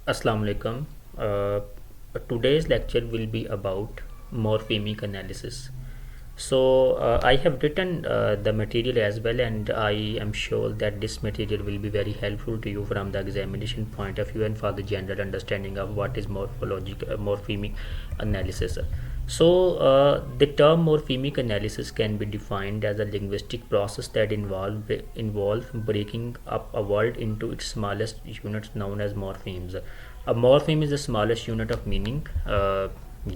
Assalamu alaikum. Today's lecture will be about morphemic analysis. I have written the material as well, and I am sure that this material will be very helpful to you from the examination point of view and for the general understanding of what is morphemic analysis. The term morphemic analysis can be defined as a linguistic process that involve breaking up a word into its smallest units known as morphemes. A morpheme is the smallest unit of meaning,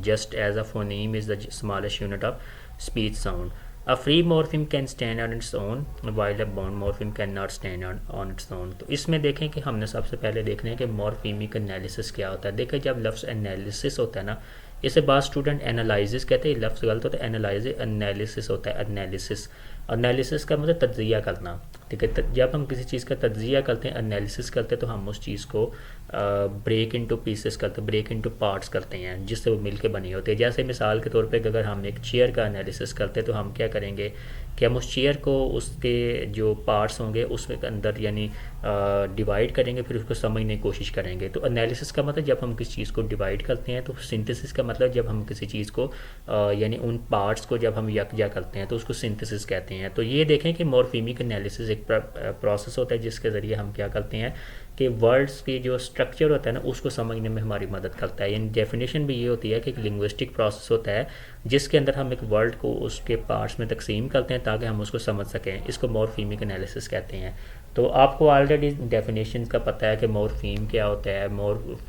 just as a phoneme is the smallest unit of speech sound. A free morpheme can stand on its own while a bound morpheme cannot stand on its own. तो इसमें देखें कि हमने सबसे पहले देखना है कि मॉर्फेमिक एनालिसिस क्या होता है। देखें जब लफ्ज़ एनालिसिस होता है ना, इसे बाद स्टूडेंट एनालिसिस कहते हैं, लफ्ज़ गलत होता है, एनालिसिस होता है। एनालिसिस एनालिसिस का मतलब तज्जिया करना, ठीक है। जब हम किसी चीज़ का तज्जिया करते हैं, एनालिसिस करते हैं, तो हम उस चीज़ को ब्रेक इनटू पीसेस करते हैं, ब्रेक इनटू पार्ट्स करते हैं जिससे वो मिल के बनी होती है। जैसे मिसाल के तौर पे अगर हम एक चेयर का एनालिसिस करते हैं तो हम क्या करेंगे कि हम उस चेयर को उसके जो पार्ट्स होंगे उसके अंदर यानी डिवाइड करेंगे, फिर उसको समझने की कोशिश करेंगे। तो एनालिसिस का मतलब जब हम किसी चीज़ को डिवाइड करते हैं, तो सिंथेसिस का मतलब जब हम किसी चीज़ को यानी उन पार्ट्स को जब हम यकजा करते हैं तो उसको सिंथेसिस कहते हैं। तो ये देखें कि मॉर्फेमिक एनालिसिस एक प्रोसेस होता है जिसके ज़रिए हम क्या करते हैं कि वर्ड्स के जो स्ट्रक्चर होता है ना उसको समझने में हमारी मदद करता है। यानी डेफिनेशन भी ये होती है कि एक लिंग्विस्टिक प्रोसेस होता है जिसके अंदर हम एक वर्ड को उसके पार्ट्स में तकसीम करते हैं ताकि हम उसको समझ सकें। इसको मॉर्फेमिक एनालिसिस कहते हैं। तो आपको ऑलरेडी डेफिनेशन का पता है कि मॉर्फीम क्या होता है,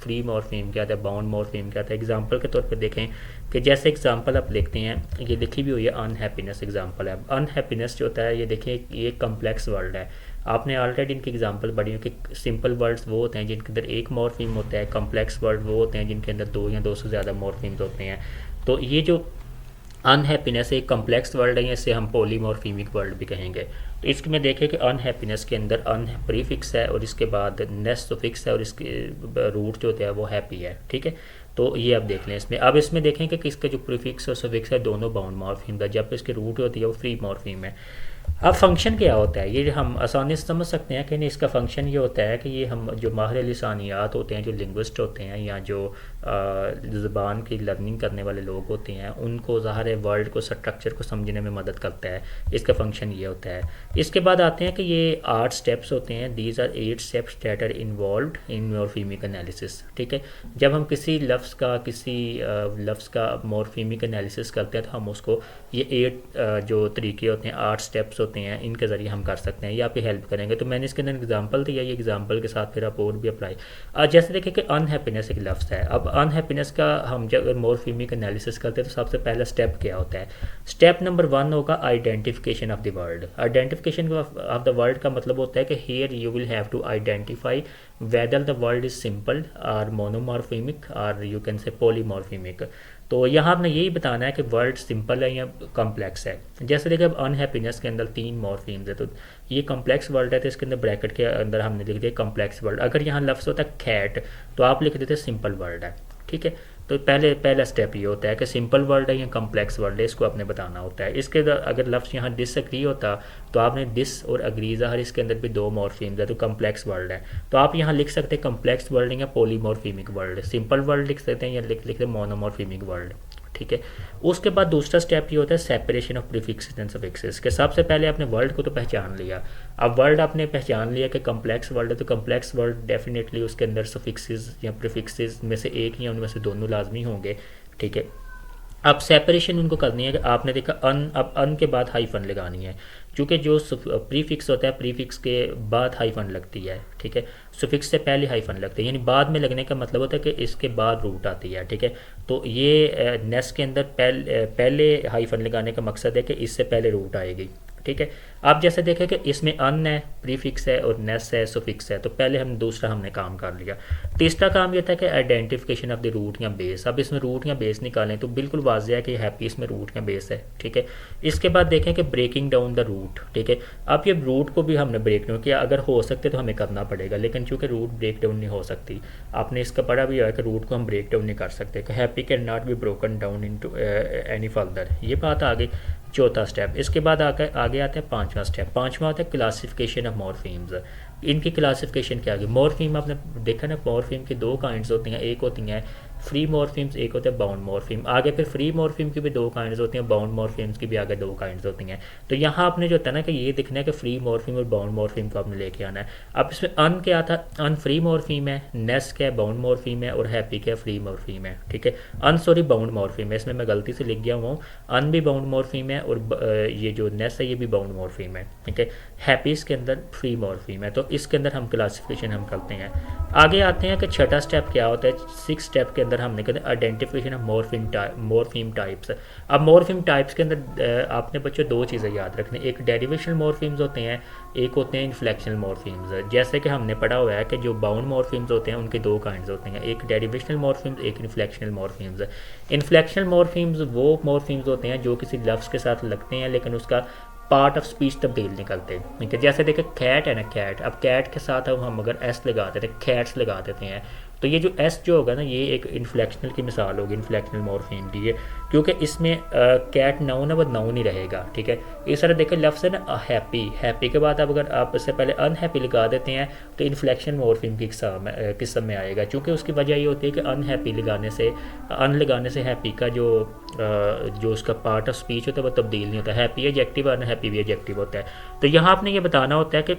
फ्री मॉर्फीम क्या होता है, बाउंड मॉर्फीम क्या होता है। एग्जांपल के तौर पे देखें कि जैसे एग्जांपल आप लिखते हैं, ये लिखी भी हुई है अनहैप्पीनेस एग्जांपल है। अनहैप्पीनेस जो होता है ये देखिए ये कम्प्लेक्स वर्ड है। आपने ऑलरेडी इनकी एग्जांपल पढ़ी हो कि सिंपल वर्ड्स वो होते हैं जिनके अंदर एक मॉर्फीम होता है, कम्प्लेक्स वर्ड वो होते हैं जिनके अंदर दो या दो से ज़्यादा मॉर्फीम्स होते हैं। तो ये जो अनहैप्पीनेस एक कम्प्लेक्स वर्ड है, इसे हम पॉलीमॉर्फेमिक वर्ड भी कहेंगे। तो इसमें देखें कि अनहैप्पीनेस के अंदर अन प्रीफिक्स है और इसके बाद नेस सुफिक्स है और इसके रूट जो होता है वो हैप्पी है, ठीक है। तो ये आप देख लें इसमें। अब इसमें देखें कि इसका जो प्रीफिक्स और सुफिक्स है दोनों बाउंड मॉर्फीम है, जब इसके रूट होती है वो फ्री मॉर्फीम है। अब फंक्शन क्या होता है ये हम आसानी से समझ सकते हैं कि नहीं। इसका फंक्शन ये होता है कि ये हम जो माहिर लिसानियात होते हैं, जो लिंग्विस्ट होते हैं या जो ज़बान की लर्निंग करने वाले लोग होते हैं, उनको ज़ाहिर है वर्ड को स्ट्रक्चर को समझने में मदद करता है। इसका फंक्शन ये होता है। इसके बाद आते हैं कि ये 8 स्टेप्स होते हैं। These are 8 steps that are involved in morphemic analysis, ठीक है। जब हम किसी लफ्ज़ का मॉर्फेमिक एनालिसिस करते हैं तो हम उसको ये 8 जो तरीके होते हैं, 8 स्टेप्स होते हैं, इनके ज़रिए हम कर सकते हैं। ये आपकी हेल्प करेंगे। तो मैंने इसके अंदर एग्जांपल दिया, ये एग्जांपल के साथ फिर आप और भी अप्लाई। जैसे देखें कि अनहैप्पीनेस एक लफ्ज़ है। अब अनहैप्पीनेस का हम जब मॉर्फेमिक एनालिसिस करते हैं तो सबसे पहला स्टेप क्या होता है। स्टेप नंबर 1 होगा identification of the word. Identification of the word का मतलब होता है कि here you will have to identify whether the word is simple और मोनोमॉर्फेमिक और यू कैन से पॉलीमॉर्फेमिक। तो यहाँ आपने यही बताना है कि वर्ड सिंपल है या कॉम्प्लेक्स है। जैसे देखिए अब अनहैप्पीनेस के अंदर 3 मॉर्फीम्स है, तो ये कॉम्प्लेक्स वर्ड है तो इसके अंदर ब्रैकेट के अंदर हमने लिख दिया कॉम्प्लेक्स वर्ड। अगर यहाँ लफ्ज़ होता है कैट तो आप लिख देते सिंपल वर्ड है, ठीक है। तो पहला स्टेप ये होता है कि सिंपल वर्ड है या कॉम्प्लेक्स वर्ड है, इसको आपने बताना होता है। इसके अगर लफ्ज़ यहाँ डिसएग्री होता तो आपने डिस और अग्री ज़ाहिर इसके अंदर भी 2 मॉर्फीम्स है तो कॉम्प्लेक्स वर्ड है। तो आप यहाँ लिख सकते हैं कॉम्प्लेक्स वर्ड या पॉलीमॉर्फेमिक वर्ड। सिंपल वर्ड लिख सकते हैं या लिखते हैं मोनोमॉर्फेमिक वर्ड, ठीक है। उसके बाद दूसरा स्टेप ये होता है separation of prefixes and suffixes के। सबसे पहले आपने वर्ड को तो पहचान लिया। अब वर्ड आपने पहचान लिया कि कम्प्लेक्स वर्ड है तो कम्प्लेक्स वर्ड डेफिनेटली उसके अंदर सफिक्सेस या प्रीफिक्सेस में से एक या उनमें से दोनों लाजमी होंगे, ठीक है। अब सेपरेशन उनको करनी है कि आपने देखा अब अन के बाद हाइफन लगानी है, क्योंकि जो प्रीफिक्स होता है प्रीफिक्स के बाद हाइफन लगती है, ठीक है। सुफिक्स से पहले हाइफन लगती है, यानी बाद में लगने का मतलब होता है कि इसके बाद रूट आती है, ठीक है। तो ये नेस के अंदर पहले हाइफन लगाने का मकसद है कि इससे पहले रूट आएगी, ठीक है। आप जैसे देखें कि इसमें अन है, प्रीफिक्स है और नेस है, सुफिक्स है, तो पहले हमने काम कर लिया। तीसरा काम यह था कि आइडेंटिफिकेशन ऑफ द रूट या बेस। अब इसमें रूट या बेस निकालें तो बिल्कुल वाज़ेह है कि हैप्पी इसमें रूट या बेस है, ठीक है। इसके बाद देखें कि ब्रेकिंग डाउन द रूट, ठीक है। अब ये रूट को भी हमने ब्रेक डाउन किया। अगर हो सकते तो हमें करना पड़ेगा, लेकिन चूँकि रूट ब्रेक डाउन नहीं हो सकती, आपने इसका पढ़ा भी है कि रूट को हम ब्रेक डाउन नहीं कर सकते, कि happy can not be broken down into any further. ये बात आ गई चौथा स्टेप। इसके बाद आगे आते हैं 5वां स्टेप। 5वां होता है क्लासिफिकेशन ऑफ मॉर्फीम्स। इनकी क्लासिफिकेशन क्या होगी। मॉर्फीम आपने देखा ना, मॉर्फीम की दो काइंड्स होती हैं, एक होती हैं फ्री मॉर्फीम्स, एक होते हैं बाउंड मॉर्फीम। आगे फिर फ्री मॉर्फीम की भी दो काइंड्स होती हैं, बाउंड मॉर्फीम्स की भी आगे दो काइंड्स होती हैं। तो यहाँ आपने जो होता है ना कि ये दिखना है कि फ्री मॉर्फीम और बाउंड मॉर्फीम को आपने लेके आना है। अब इसमें अन क्या था, अन फ्री मॉर्फीम है, नेस क्या है बाउंड मॉर्फीम है, और हैप्पी क्या फ्री मॉर्फीम है, ठीक है। अन सॉरी बाउंड मॉर्फीम है, इसमें मैं गलती से लिख गया हुआ हूँ, अन भी बाउंड मॉर्फीम है और ये जो नेस है ये भी बाउंड मॉर्फीम है, ठीक है। हैप्पी इसके अंदर फ्री मॉर्फीम है। तो इसके अंदर हम क्लासिफिकेशन हम करते हैं। आगे आते हैं कि छठा स्टेप क्या होता है। सिक्स स्टेप के अंदर हमने कहते हैं आइडेंटिफिकेशन ऑफ मॉर्फीम टाइप्स। अब मॉर्फीम टाइप्स के अंदर आपने बच्चों दो चीज़ें याद रखनी, एक डेरिवेशनल मॉर्फीम्स होते हैं, एक होते हैं इन्फ्लेक्शनल मॉर्फीम्स। जैसे कि हमने पढ़ा हुआ है कि जो बाउंड मॉर्फीम्स होते हैं उनके दो काइंड्स होते हैं, एक डेरिवेशनल मॉर्फीम्स, एक इन्फ्लेक्शनल मॉर्फीम्स। इन्फ्लेक्शनल मॉर्फीम्स वो मॉर्फीम्स होते हैं जो किसी लफ्ज़ के साथ लगते हैं लेकिन उसका पार्ट ऑफ स्पीच तब्दील नहीं करते, ठीक है। जैसे देखिए कैट है ना, कैट, अब कैट के साथ अब हम अगर एस लगा देते हैं, कैट्स लगा देते हैं, तो ये जो एस जो होगा ना ये एक इन्फ्लेक्शनल की मिसाल होगी, इन्फ्लेक्शनल मॉर्फीम की है, क्योंकि इसमें कैट नाउन है वो नाउन ही रहेगा, ठीक है। इस तरह देखिए लफ्ज़ है ना हैप्पी, हैप्पी के बाद अब अगर आप इससे पहले अनहैप्पी लगा देते हैं तो इन्फ्लेक्शन मॉर्फीम की किस्म में आएगा, क्योंकि उसकी वजह ये होती है कि अनहैप्पी लगाने से, अन लगाने से हैप्पी का जो उसका पार्ट ऑफ स्पीच होता है वो तब्दील नहीं होता। हैप्पी एडजेक्टिव, अनहैप्पी भी एडजेक्टिव होता है। तो यहाँ आपने ये बताना होता है कि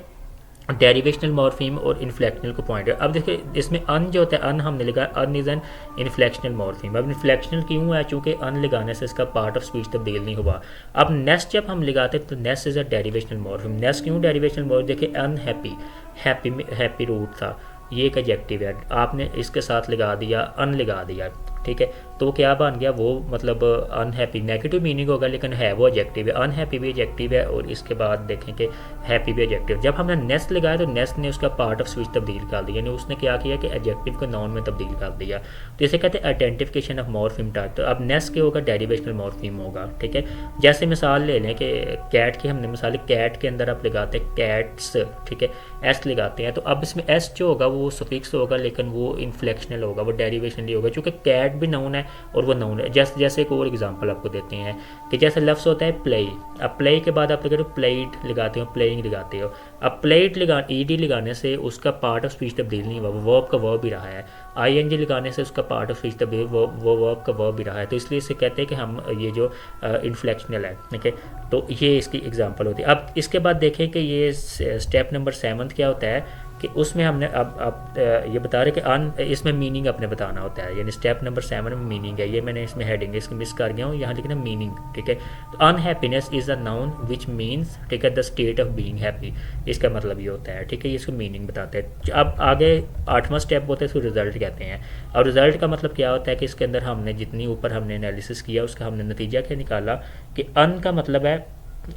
डेरिवेशनल मॉर्फीम और इन्फ्लेक्शनल को पॉइंट है। अब देखिए इसमें अन जो होता है, अन हमने लिखा अन इज़ एन इन्फ्लेक्शनल मॉर्फीम। अब इन्फ्लेक्शनल क्यों है, चूँकि अन लगाने से इसका पार्ट ऑफ स्पीच तब्दील नहीं हुआ। अब नेस्ट जब हम लगाते हैं तो nest is a derivational morpheme. Nest क्यों डेरिवेशनल मॉर्फीम, देखिए अनहैप्पी, हैप्पी रूट था, ये एक एडजेक्टिव है, आपने इसके साथ लगा दिया अन लगा दिया, ठीक है। तो क्या बन गया वो, मतलब अनहैप्पी नेगेटिव मीनिंग होगा लेकिन है वो एडजेक्टिव है, अनहैप्पी भी एडजेक्टिव है और इसके बाद देखें कि हैप्पी भी एडजेक्टिव। जब हमने नेस्ट लगाया तो नेस्ट ने उसका पार्ट ऑफ स्पीच तब्दील कर दिया, यानी उसने क्या किया कि एडजेक्टिव को नाउन में तब्दील कर दिया। तो इसे कहते हैं आइडेंटिफिकेशन ऑफ मॉर्फीम टाइप। तो अब नेस्ट के होगा डेरिवेशनल मॉर्फीम होगा, ठीक है। जैसे मिसाल ले लें कि कैट की हमने मिसाल, कैट के अंदर आप लगाते हैं कैट्स, ठीक है, एस लगाते हैं, तो अब इसमें एस जो होगा वो सफिक्स होगा लेकिन वो इन्फ्लेक्शनल होगा, वो डेरिवेशनली होगा, क्योंकि कैट भी नाउन है और वो नाउन है। जैसे एक और एग्जांपल आपको देते हैं कि जैसे लफ्ज़ होता है प्ले, अब प्ले के बाद आप लगाते हो प्लेड लगाते हो, प्लेइंग लगाते हो। अब प्लेड ईडी लगाने से उसका पार्ट ऑफ स्पीच तब्दील नहीं हुआ, वो वर्ब का वर्ब भी रहा है। आईएनजी लगाने से उसका पार्ट ऑफ स्पीच तब्दील वो वर्ब का वर्ब भी रहा है। तो इसलिए इसे कहते हैं कि हम ये जो इन्फ्लेक्शनल है, ठीक है। तो ये इसकी एग्जांपल होती है। अब इसके बाद देखें कि ये स्टेप नंबर 7 क्या होता है कि उसमें हमने अब ये बता रहे कि अन, इसमें मीनिंग अपने बताना होता है, यानी स्टेप नंबर 7 में मीनिंग है। ये मैंने इसमें हेडिंग इसकी मिस कर गया हूँ, यहाँ लिखना मीनिंग, ठीक है। तो unhappiness is a noun which means, ठीक है, the state of being happy, इसका मतलब ये होता है, ठीक है। ये इसको मीनिंग बताते हैं। अब आगे 8वां स्टेप होता है, इसको रिजल्ट कहते हैं। और रिजल्ट का मतलब क्या होता है कि इसके अंदर हमने जितनी ऊपर हमने एनालिसिस किया उसका हमने नतीजा क्या निकाला कि अन का मतलब है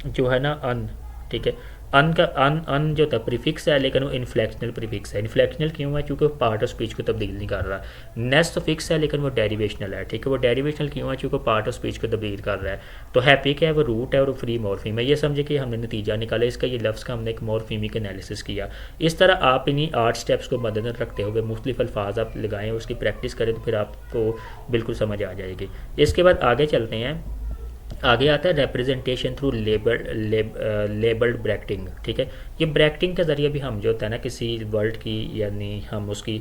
जो है ना अन, ठीक है। अन का अन जो था प्रीफिक्स है लेकिन वो इन्फ्लेक्शनल प्रीफिक्स है। इन्फ्लेक्शनल क्यों है, क्योंकि वो पार्ट ऑफ स्पीच को तब्दील नहीं कर रहा। नेस्ट तो फिक्स है लेकिन वो डेरिवेशनल है, ठीक है। वो डेरिवेशनल क्यों है, क्योंकि पार्ट ऑफ स्पीच को तब्दील कर रहा है। तो हैप्पी क्या है, वो रूट है और वो फ्री मॉर्फीम है। ये समझे कि हमने नतीजा निकाला इसका, ये लफ्ज़ का हमने एक मॉर्फीमिक एनालिसिस किया। इस तरह आप इन्हीं 8 स्टेप्स को मद्देनजर रखते हुए मुख्तलिफ अल्फाज आप लगाएं, उसकी प्रैक्टिस करें तो फिर आपको बिल्कुल समझ आ जाएगी। इसके बाद आगे चलते हैं। आगे आता है रिप्रेजेंटेशन थ्रू लेबल्ड ब्रैकेटिंग, ठीक है। ये ब्रैकेटिंग के ज़रिए भी हम जो होता है ना किसी वर्ड की, यानी हम उसकी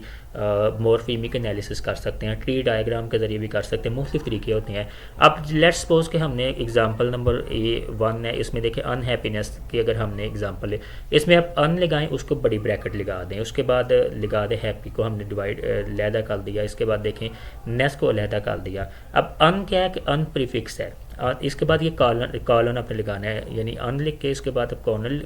मॉर्फीमिक एनालिसिस कर सकते हैं, ट्री डायग्राम के ज़रिए भी कर सकते हैं, मुख्तलिफ तरीके होते हैं। अब लेट्स सपोज कि हमने एग्जांपल नंबर 1 है, इसमें देखें अनहैप्पीनेस की अगर हमने एग्जांपल है, इसमें आप अन लगाएं, उसको बड़ी ब्रैकेट लगा दें, उसके बाद लगा दें हैप्पी को हमने डिवाइड अलहदा कर दिया, इसके बाद देखें नेस को अलहदा कर दिया। अब अन क्या है कि अन प्रीफिक्स है, और इसके बाद ये कॉलन आपने लगाना है, यानी अन लिख के इसके बाद आप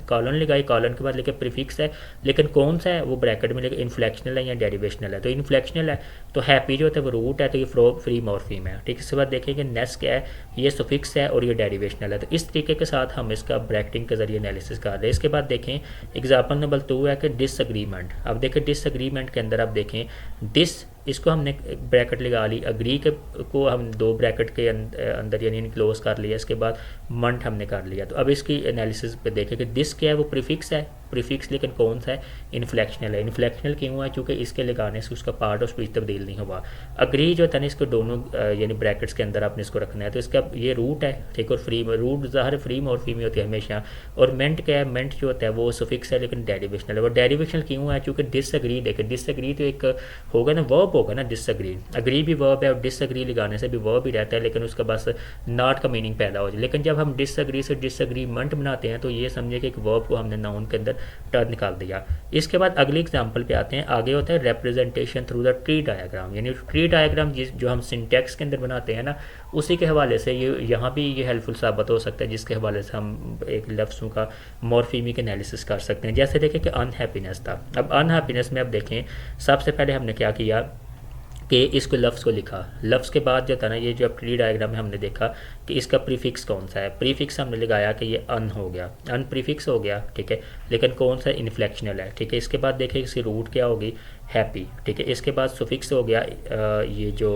कॉलन लगाई, कॉलन के बाद लिखे प्रीफिक्स है, लेकिन कौन सा है वो ब्रैकेट में लिखे इन्फ्लेक्शनल है या डेरिवेशनल है। तो इन्फ्लेक्शनल है तो हैप्पी जो होता है वो रूट है, तो ये फ्री मॉर्फीम है, ठीक है। इसके बाद देखेंगे नेस क्या है, ये सफिक्स है और ये डेरिवेशनल है। तो इस तरीके के साथ हम इसका ब्रैकेटिंग के जरिए एनालिसिस कर रहे हैं। इसके बाद देखें एग्जाम्पल नंबर 2 है कि डिसएग्रीमेंट। अब देखें डिसएग्रीमेंट के अंदर आप देखें डिस, इसको हमने ब्रैकेट लगा ली, अग्री के को हम 2 ब्रैकेट के अंदर यानी क्लोज कर लिया, इसके बाद मंथ हमने कर लिया। तो अब इसकी एनालिसिस पे देखें कि दिस क्या है, वो प्रीफिक्स है, प्रीफिक्स, लेकिन कौन सा है, इन्फ्लेक्शनल है। इन्फ्लेक्शनल क्यों है, क्योंकि इसके लगाने से उसका पार्ट ऑफ स्पीच तब्दील नहीं हुआ। अग्री जो होता है ना, इसको दोनों यानी ब्रैकेट्स के अंदर आपने इसको रखना है, तो इसका ये रूट है, ठीक है, और फ्री रूट ज़ाहिर फ्री मॉर्फी में होती है हमेशा। और मेंट क्या है, मेंट जो होता है वो सफिक्स है लेकिन डेरिवेशनल है। वो डेरिवेशनल क्यों है, क्योंकि डिसएग्री, देखें डिसएग्री तो एक होगा ना, वर्ब होगा ना डिसएग्री, अग्री भी वर्ब है और डिसएग्री लगाने से भी वर्ब ही रहता है, लेकिन उसका बस नॉट का मीनिंग पैदा हो जाए। लेकिन जब हम डिसएग्री से डिसएग्रीमेंट बनाते हैं तो ये समझे कि एक वर्ब को हमने नाउन के अंदर टर्न निकाल दिया। इसके बाद अगली एग्जाम्पल पे आते हैं, आगे होता है representation through the tree diagram, यानी ट्री डायग्राम जो हम सिंटेक्स के अंदर बनाते हैं ना, उसी के हवाले से ये यहाँ भी ये हेल्पफुल साबित हो सकता है, जिसके हवाले से हम एक लफ्ज़ों का मॉर्फीमिक एनालिसिस कर सकते हैं। जैसे देखें कि अनहैप्पीनेस था, अब अनहैप्पीनेस में अब देखें सबसे पहले हमने क्या किया कि इसको लफ्ज़ को लिखा, लफ्ज़ के बाद जो था ना, ये जो ट्री डायग्राम में हमने देखा कि इसका प्रीफिक्स कौन सा है, प्रीफिक्स हमने लगाया कि ये अन हो गया, अन प्रीफिक्स हो गया, ठीक है, लेकिन कौन सा, इन्फ्लेक्शनल है, ठीक है। इसके बाद देखें इसकी रूट क्या होगी, हैप्पी, ठीक है। इसके बाद सुफिक्स हो गया ये जो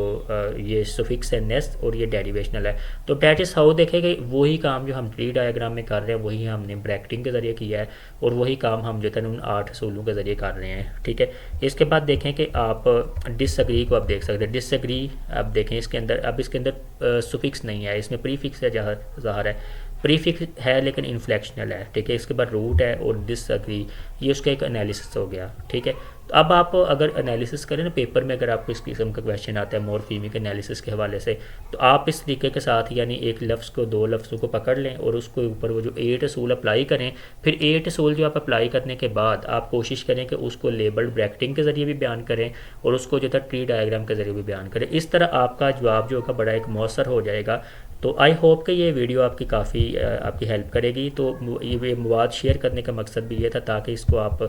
ये सुफिक्स है नेस, और ये डेरिवेशनल है। तो डैट इज़ हाउ देखें कि वही काम जो हम ट्री डायग्राम में कर रहे हैं वही हमने ब्रैकेटिंग के ज़रिए किया है, और वही काम हम जो है उन 8 असूलों के ज़रिए कर रहे हैं, ठीक है। इसके बाद देखें कि आप डिसएग्री को आप देख सकते हैं, डिसएग्री आप देखें इसके अंदर, अब इसके अंदर सुफिक्स नहीं है, इसमें प्रीफिक्स है, ज़ाहिर है प्रीफिक्स है लेकिन इन्फ्लेक्शनल है, ठीक है। इसके बाद रूट है और डिसएग्री, ये उसका एक एनालिसिस हो गया, ठीक है। तो अब आप अगर एनालिसिस करें ना पेपर में, अगर आपको इस किस्म का क्वेश्चन आता है मॉर्फीमिक एनालिसिस के हवाले से, तो आप इस तरीके के साथ यानी एक लफ्ज़ को, 2 लफ्ज़ों को पकड़ लें और उसको ऊपर वो जो 8 असूल अप्लाई करें। फिर 8 असूल जो आप अप्लाई करने के बाद आप कोशिश करें कि उसको लेबल्ड ब्रैकेटिंग के ज़रिए भी बयान करें और उसको जो था ट्री डायग्राम के ज़रिए भी बयान करें। इस तरह आपका जवाब जो होगा बड़ा एक मौसर हो जाएगा। तो आई होप कि ये वीडियो आपकी काफ़ी आपकी हेल्प करेगी। तो ये मवाद शेयर करने का मकसद भी ये था ताकि इसको आप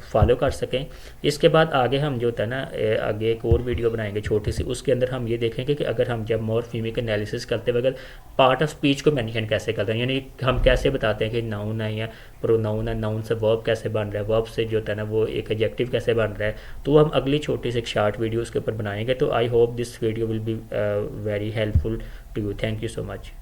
फॉलो कर सकें। इसके बाद आगे हम जो होता है ना, आगे एक और वीडियो बनाएंगे छोटी सी, उसके अंदर हम ये देखेंगे कि अगर हम जब मॉर्फीमिक एनालिसिस करते वक्त पार्ट ऑफ स्पीच को मेंशन कैसे करते हैं, यानी हम कैसे बताते हैं कि नाउन है या प्रोनाउन है, नाउन से वर्ब कैसे बन रहा है, वर्ब से जो होता है ना वो एक एडजेक्टिव कैसे बन रहा है, तो हम अगली छोटी सी एक शार्ट वीडियो उसके ऊपर बनाएंगे। तो I hope this video will be very helpful to you. Thank you so much.